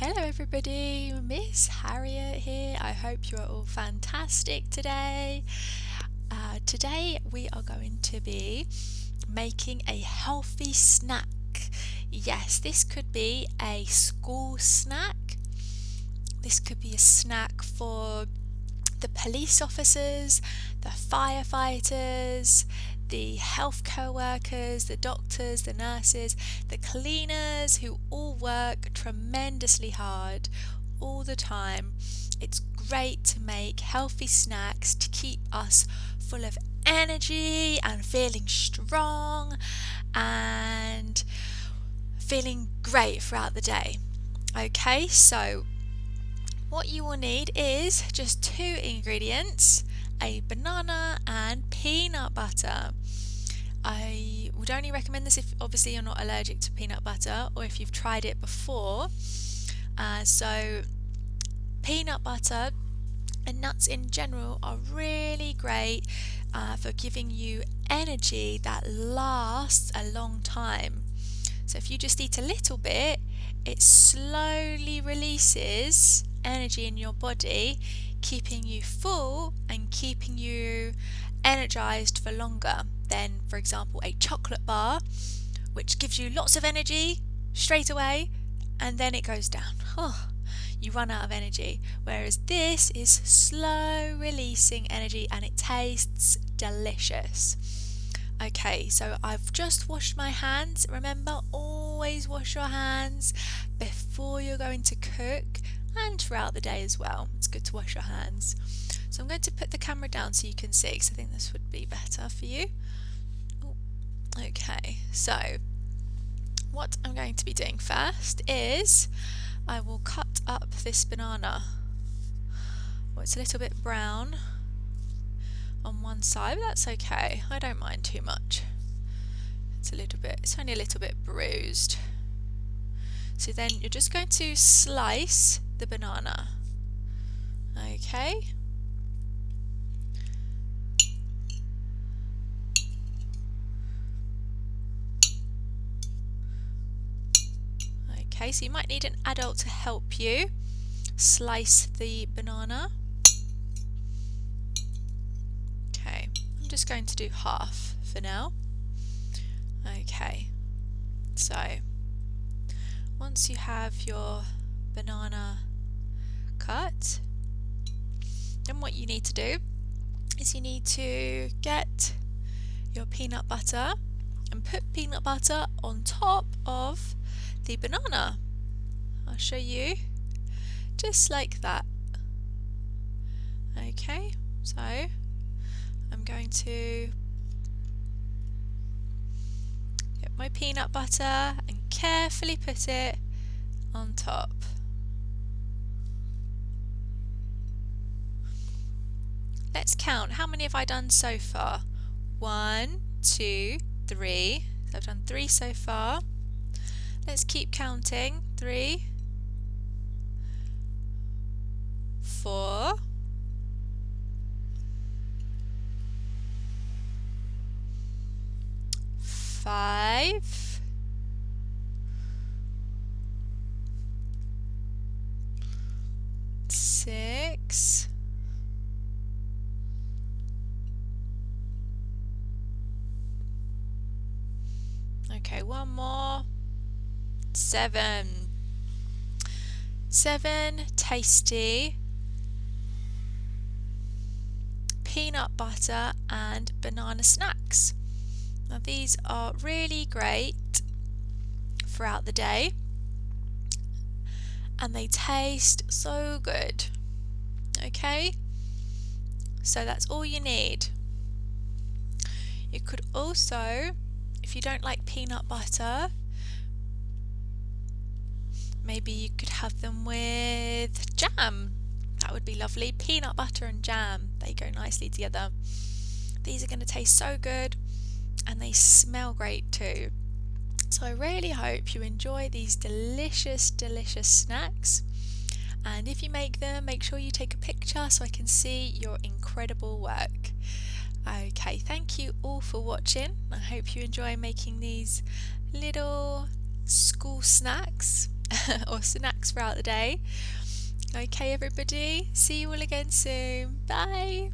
Hello everybody, Ms Harriete here. I hope you are all fantastic today. Today we are going to be making a healthy snack. Yes, this could be a school snack. This could be a snack for the police officers, the firefighters, the healthcare workers, the doctors, the nurses, the cleaners who all work tremendously hard all the time. It's great to make healthy snacks to keep us full of energy and feeling strong and feeling great throughout the day. Okay, so what you will need is just 2 ingredients, a banana and peanut butter. I would only recommend this if obviously you're not allergic to peanut butter or if you've tried it before. So peanut butter and nuts in general are really great for giving you energy that lasts a long time. So if you just eat a little bit, it slowly releases energy in your body, keeping you full and keeping you energized for longer than, for example, a chocolate bar, which gives you lots of energy straight away and then it goes down. You run out of energy, whereas this is slow releasing energy and it tastes delicious. Okay, so I've just washed my hands. Remember, always wash your hands before you're going to cook and throughout the day as well. It's good to wash your hands. So I'm going to put the camera down so you can see, because I think this would be better for you. Okay, so what I'm going to be doing first is I will cut up this banana. Well, it's a little bit brown on one side, but that's okay. I don't mind too much. It's only a little bit bruised. So then you're just going to slice the banana. Okay. Okay, so you might need an adult to help you slice the banana. Okay, I'm just going to do half for now. Okay, so once you have your banana cut, then what you need to do is you need to get your peanut butter and put peanut butter on top of the banana. I'll show you, just like that. Okay, so I'm going to get my peanut butter and carefully put it on top. Let's count. How many have I done so far? 1, 2, 3. So I've done 3 so far. Let's keep counting. 3, 4, 5, 6, 1 more, 7. 7 tasty peanut butter and banana snacks. Now these are really great throughout the day and they taste so good. Okay, so that's all you need. You could also, if you don't like peanut butter, maybe you could have them with jam. That would be lovely. Peanut butter and jam, they go nicely together. These are going to taste so good and they smell great too. So I really hope you enjoy these delicious snacks, and if you make them, make sure you take a picture so I can see your incredible work. Okay, thank you all for watching. I hope you enjoy making these little school snacks or snacks throughout the day. Okay, everybody, see you all again soon. Bye.